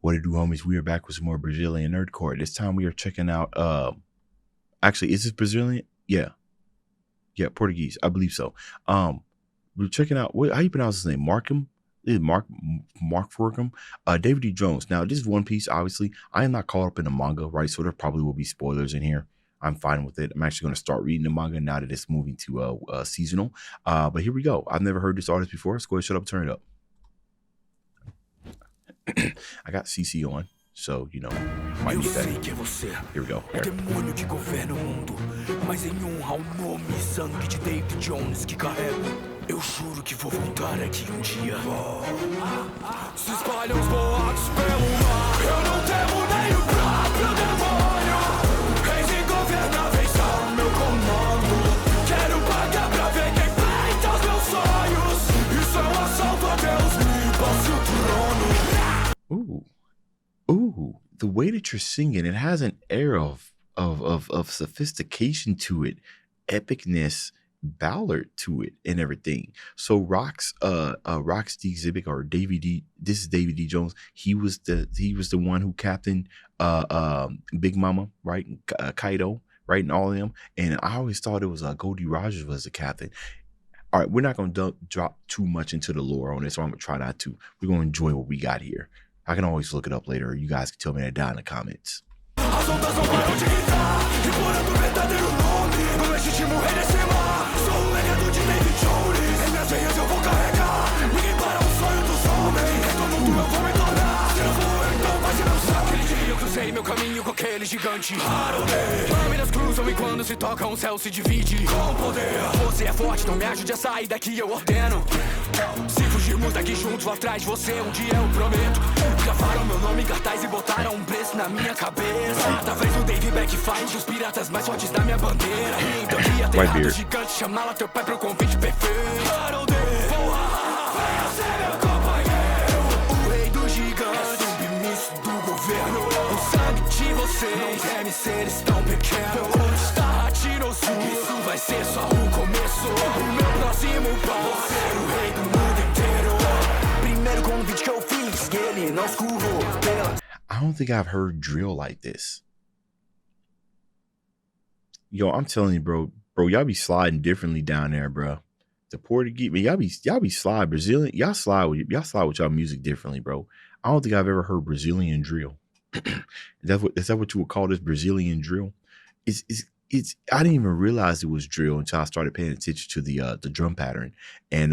What it do, homies? We are back with some more Brazilian nerdcore. This time we are checking out actually, is this Brazilian? Yeah, Portuguese, I believe so. We're checking out, what, how you pronounce his name? M4rkim? Is it M4rkim? David D. Jones. Now, this is One Piece, obviously. I am not caught up in the manga, right? So there probably will be spoilers in here. I'm fine with it. I'm actually going to start reading the manga now that it's moving to seasonal. But here we go. I've never heard this artist before. Let's go ahead, shut up, turn it up. I got CC on, so you know, might need that. Here we go. O demônio que governa o mundo, mas em honra ao nome e sangue de David Jones que carrego, eu juro que vou voltar aqui dia. Se espalham os boatos pelo mar, eu não temo nem o próprio demônio. Reis ingovernáveis ao meu comando, quero pagar pra ver quem peita os meus sonhos. Isso é assalto a Deus, me passe o trono. Ooh, the way that you're singing, it has an air of sophistication to it, epicness, ballad to it, and everything. So Rox D. Xebec, or Davy D. This is David D. Jones. He was the one who captained Big Mama, right? Kaido, right, and all of them. And I always thought it was Goldie Rogers was the captain. All right, we're not going to drop too much into the lore on this, so I'm going to try not to. We're going to enjoy what we got here. I can always look it up later. You guys can tell me that down in the comments. Meu caminho com aquele gigante. Lâminas cruzam e quando se tocam o céu se divide. Com poder. Você é forte, então me ajude a sair daqui, eu ordeno. Se fugirmos daqui juntos, vou atrás de você, um dia eu prometo. Gravaram meu nome em cartaz e botaram um preço na minha cabeça. Talvez o Davy backfight os piratas mais fortes da minha bandeira. Então queria ter rato gigante, chamá-la teu pai pro convite perfeito. Venha ser meu companheiro, o rei dos gigantes, submisso do governo. O sangue de vocês não teme seres tão pequenos. Vou conquistar a Tinosul, isso vai ser só o começo. O meu próximo passo, ser o rei do mundo inteiro. Primeiro convite que eu fiz, que ele não escurrou pela... I don't think I've heard drill like this. Yo, I'm telling you, bro, y'all be sliding differently down there, bro. The Portuguese, man, y'all be slide Brazilian. Y'all slide with y'all music differently, bro. I don't think I've ever heard Brazilian drill. Is that what you would call this, Brazilian drill? It's I didn't even realize it was drill until I started paying attention to the drum pattern, and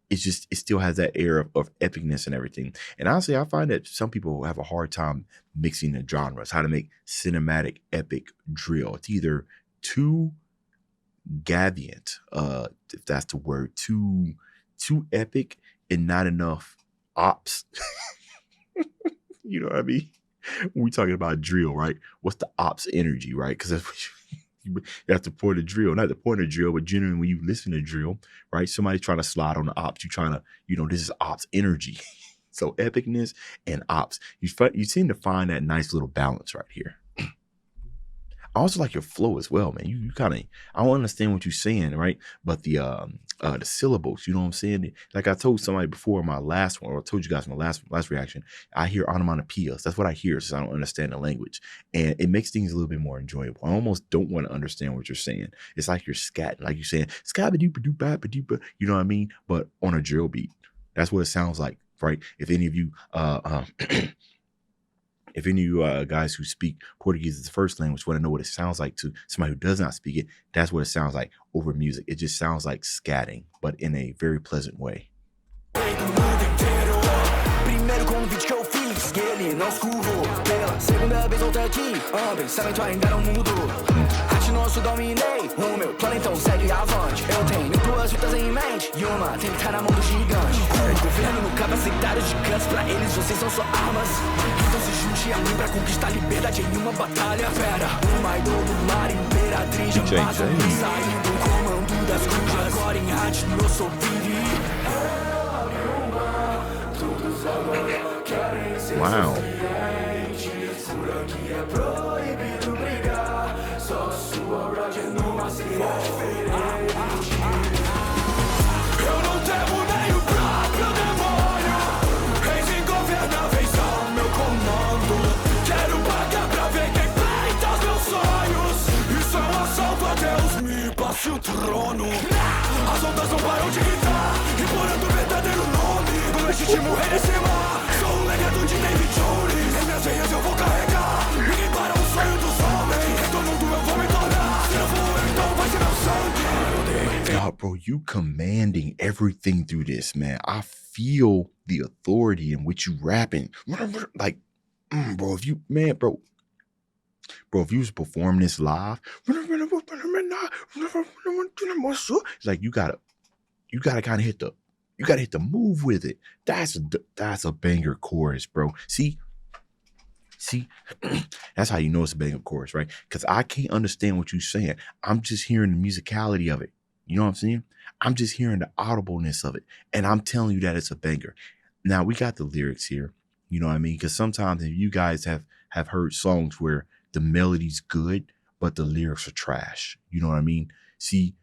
it still has that air of epicness and everything. And honestly, I find that some people have a hard time mixing the genres, how to make cinematic epic drill. It's either too Gaviant, if that's the word, too epic and not enough ops. You know what I mean? When we talking about drill, right? What's the ops energy, right? Because that's what you have to point a drill, not the point of drill, but generally when you listen to drill, right? Somebody's trying to slide on the ops. You trying to, this is ops energy. So epicness and ops. You seem to find that nice little balance right here. I also like your flow as well, man. You kind of, I don't understand what you're saying, right? But the syllables, you know what I'm saying? Like I told somebody before in my last one, or I told you guys in my last reaction, I hear onomatopoeias. That's what I hear, since I don't understand the language. And it makes things a little bit more enjoyable. I almost don't want to understand what you're saying. It's like you're scatting, like you're saying, scabba-doopa-doopa-doopa, you know what I mean? But on a drill beat. That's what it sounds like, right? If any of you, if any of you guys who speak Portuguese as the first language want to know what it sounds like to somebody who does not speak it, that's what it sounds like over music. It just sounds like scatting, but in a very pleasant way. Primeiro convite que eu fiz, que ele não escurrou. Pela segunda vez voltei aqui, pensamento ainda não mudou. Arte nosso dominei, o meu plano então segue avante. Eu tenho duas fitas em mente, e uma tem que estar na mão do gigante. O governo capacitário gigantes, pra eles vocês são só armas. Então se junte a mim pra conquistar a liberdade em uma batalha. Pera, uma idol do mar, imperatriz, jamais saindo do comando das cujas. Agora em arte nosso vive. Wow. Eu não temo nem o próprio demônio. Reis ingovernáveis ao meu comando. comando. Quero pagar pra ver quem peita os meus sonhos. Isso é um assalto a Deus, me passe o trono. As ondas não param de gritar, implorando o verdadeiro nome do legítimo rei desse mar. Sou o legado de Davy Jones, em minhas veias eu vou carregar. Ninguém para o sonho dos homens, do mundo eu vou me tornar. Se não for eu, então vai ser meu sangue. God, bro, you commanding everything through this, man. I feel the authority in which you rapping. Like, bro, if you, man, bro, if you was performing this live, it's like you gotta kind of hit the move with it. That's a banger chorus, bro. See, that's how you know it's a banger chorus, right? Because I can't understand what you're saying. I'm just hearing the musicality of it. You know what I'm saying? I'm just hearing the audibleness of it, and I'm telling you that it's a banger. Now we got the lyrics here. You know what I mean? Because sometimes if you guys have heard songs where the melody's good, but the lyrics are trash. You know what I mean? See,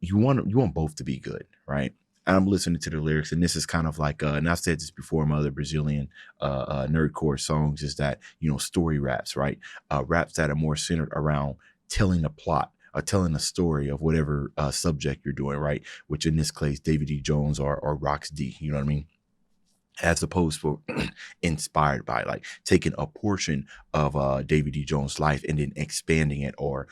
you want both to be good, right? And I'm listening to the lyrics, and this is kind of like, and I've said this before in my other Brazilian nerdcore songs, is that, you know, story raps, right? Raps that are more centered around telling a plot or telling a story of whatever subject you're doing, right? Which in this case, David D. Jones or Rox D, you know what I mean? As opposed to inspired by, like taking a portion of David D. Jones' life and then expanding it or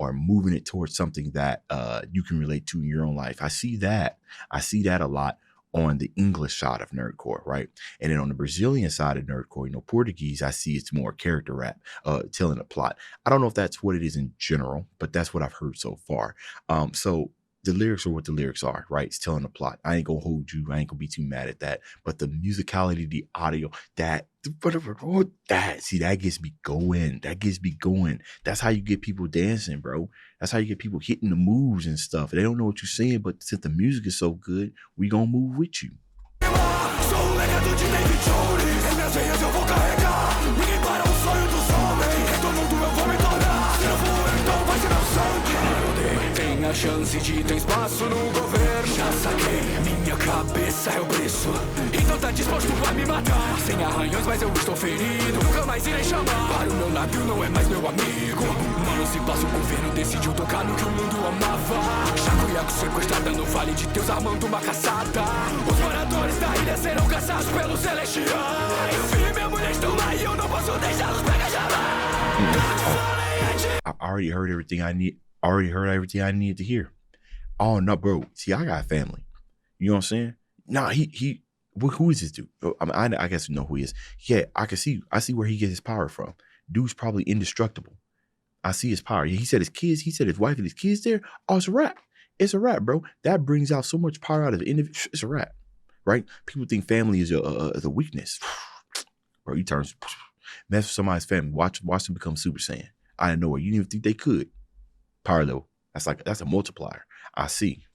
moving it towards something that you can relate to in your own life. I see that a lot on the English side of nerdcore, right? And then on the Brazilian side of nerdcore, you know, Portuguese, I see it's more character rap, telling a plot. I don't know if that's what it is in general, but that's what I've heard so far. So the lyrics are what the lyrics are, right? It's telling a plot. I ain't gonna hold you. I ain't gonna be too mad at that. But the musicality, the audio, that gets me going. That gets me going. That's how you get people dancing, bro. That's how you get people hitting the moves and stuff. They don't know what you're saying, but since the music is so good, we gonna move with you. Tem a chance de ter espaço no governo. Já saquei, minha cabeça é o preço. Então tá disposto a me matar. Sem arranhões, mas eu estou ferido. Nunca mais irei chamar. Para o meu lábio não é mais meu amigo. Mano, se passa o governo decidiu tocar no que o mundo amava. Chacoiaco sequestrada no Vale de Deus, armando uma caçada. Os moradores da ilha serão caçados pelos celestiais. Meu filho e minha mulher estão lá e eu não posso deixá-los pegar jamais. I already heard everything I need. I needed to hear. Oh no, bro. See, I got family. You know what I'm saying? Nah, who is this dude? I mean, I guess you know who he is. Yeah, I see where he gets his power from. Dude's probably indestructible. I see his power. He said his kids, he said his wife and his kids there. Oh, it's a wrap. It's a wrap, bro. That brings out so much power out of the individual. It's a wrap, right? People think family is a weakness. Bro, you mess with somebody's family. Watch them become Super Saiyan. I didn't know where. You didn't even think they could. Power though. That's a multiplier. I see.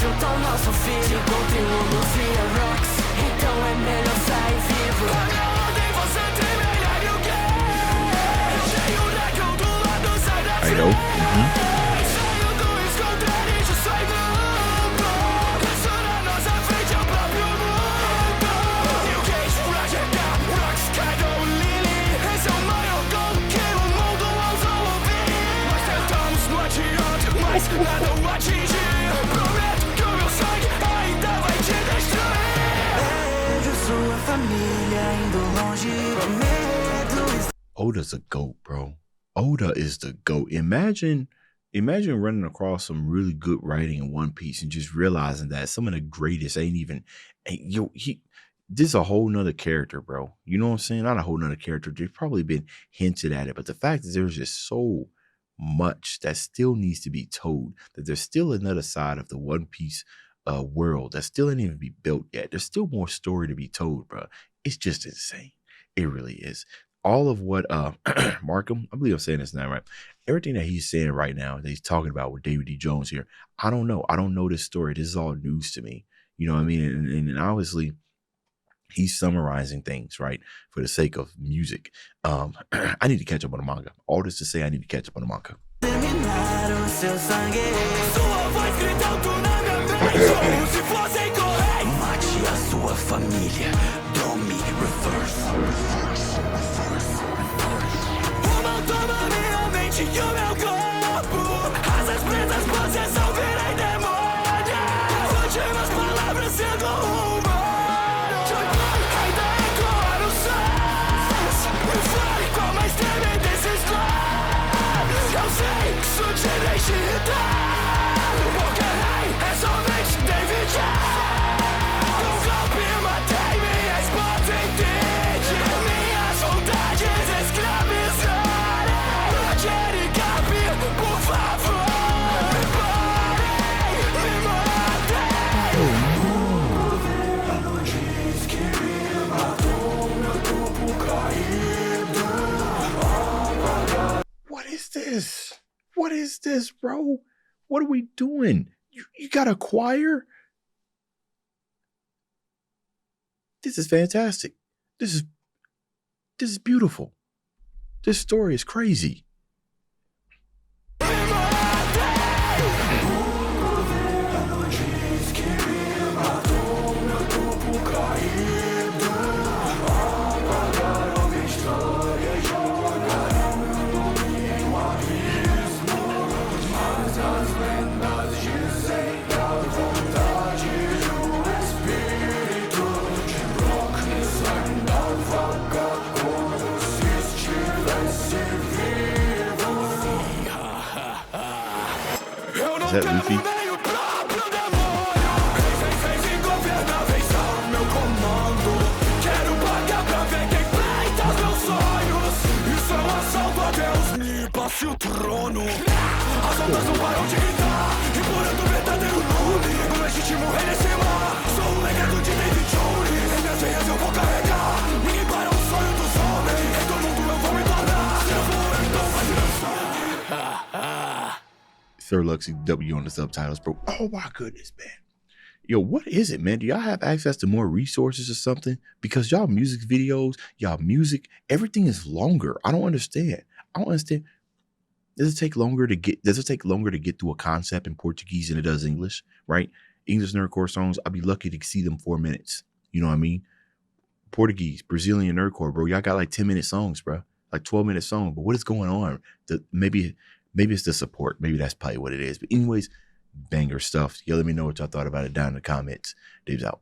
Junto ao nosso filho, continuo no Xerox. Então é melhor sair vivo. A minha ordem, você tem melhor e o quê? Eu tenho o dragão do lado, sai da frente. Saio do esconderijo, sai do mundo. Isso na nossa frente é o próprio mundo. E o Cage pra chegar, Rox, Kaido, Lily. Esse é o maior gol que o mundo ousou ouvir. Nós tentamos, não adianta, mas nada o atinge. Oda's a GOAT, bro. Oda is the GOAT. Imagine running across some really good writing in One Piece and just realizing that some of the greatest this is a whole nother character, bro. You know what I'm saying? Not a whole nother character. There's probably been hinted at it, but the fact is there's just so much that still needs to be told, that there's still another side of the One Piece world that still ain't even be built yet. There's still more story to be told, bro. It's just insane. It really is. all of what Markham, I believe I'm saying this now right. Everything that he's saying right now that he's talking about with David D. Jones here, I don't know. I don't know this story. This is all news to me. You know what I mean? And obviously he's summarizing things, right, for the sake of music. I need to catch up on the manga. All this to say I need to catch up on the manga. What is this, bro? What are we doing? You got a choir? This is fantastic. This is beautiful. This story is crazy. Is that Luffy? Sir Luxy W on the subtitles, bro. Oh my goodness, man. Yo, what is it, man? Do y'all have access to more resources or something? Because y'all music videos, y'all music, everything is longer. I don't understand. Does it take longer to get through a concept in Portuguese than it does English, right? English nerdcore songs, I'd be lucky to see them 4 minutes. You know what I mean? Portuguese, Brazilian nerdcore, bro. Y'all got like 10-minute songs, bro. Like 12-minute songs. But what is going on? Maybe it's the support. Maybe that's probably what it is. But anyways, banger stuff. Yo, let me know what y'all thought about it down in the comments. Dave's out.